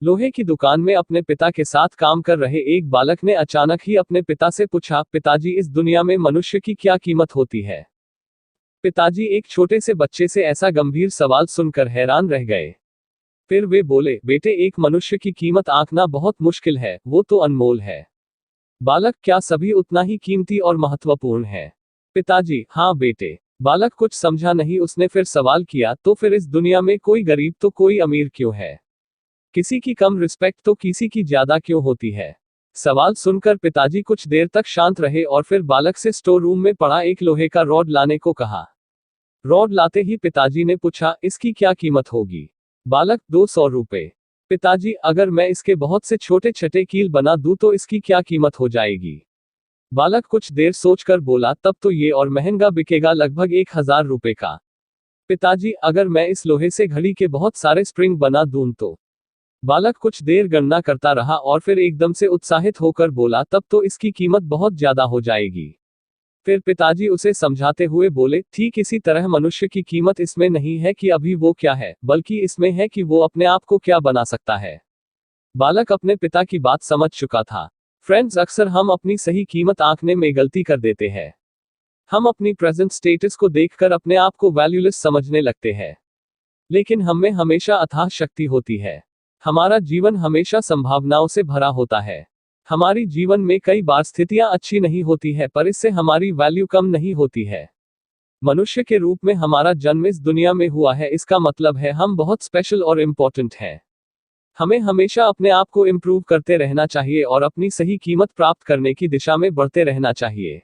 लोहे की दुकान में अपने पिता के साथ काम कर रहे एक बालक ने अचानक ही अपने पिता से पूछा, पिताजी, इस दुनिया में मनुष्य की क्या कीमत होती है? पिताजी एक छोटे से बच्चे से ऐसा गंभीर सवाल सुनकर हैरान रह गए। फिर वे बोले, बेटे, एक मनुष्य की कीमत आंकना बहुत मुश्किल है, वो तो अनमोल है। बालक, क्या सभी उतना ही कीमती और महत्वपूर्ण है? पिताजी, हाँ बेटे। बालक कुछ समझा नहीं। उसने फिर सवाल किया, तो फिर इस दुनिया में कोई गरीब तो कोई अमीर क्यों है? किसी की कम रिस्पेक्ट तो किसी की ज्यादा क्यों होती है? सवाल सुनकर पिताजी कुछ देर तक शांत रहे और फिर बालक से स्टोर रूम में पड़ा एक लोहे का रॉड लाने को कहा। रॉड लाते ही पिताजी ने पूछा, इसकी क्या कीमत होगी? बालक, 200 रुपए। पिताजी, अगर मैं इसके बहुत से छोटे छठे कील बना दूं तो इसकी क्या कीमत हो जाएगी? बालक कुछ देर सोचकर बोला, तब तो ये और महंगा बिकेगा, लगभग 1000 रुपए का। पिताजी, अगर मैं इस लोहे से घड़ी के बहुत सारे स्प्रिंग बना दूं तो? बालक कुछ देर गणना करता रहा और फिर एकदम से उत्साहित होकर बोला, तब तो इसकी कीमत बहुत ज्यादा हो जाएगी। फिर पिताजी उसे समझाते हुए बोले, ठीक इसी तरह मनुष्य की कीमत इसमें नहीं है कि अभी वो क्या है, बल्कि इसमें है कि वो अपने आप को क्या बना सकता है। बालक अपने पिता की बात समझ चुका था। फ्रेंड्स, अक्सर हम अपनी सही कीमत आंकने में गलती कर देते हैं। हम अपनी प्रेजेंट स्टेटस को देखकर अपने आप को वैल्यूलेस समझने लगते हैं। लेकिन हम में हमेशा अथाह शक्ति होती है। हमारा जीवन हमेशा संभावनाओं से भरा होता है। हमारी जीवन में कई बार स्थितियां अच्छी नहीं होती है, पर इससे हमारी वैल्यू कम नहीं होती है। मनुष्य के रूप में हमारा जन्म इस दुनिया में हुआ है, इसका मतलब है हम बहुत स्पेशल और इम्पोर्टेंट हैं। हमें हमेशा अपने आप को इम्प्रूव करते रहना चाहिए और अपनी सही कीमत प्राप्त करने की दिशा में बढ़ते रहना चाहिए।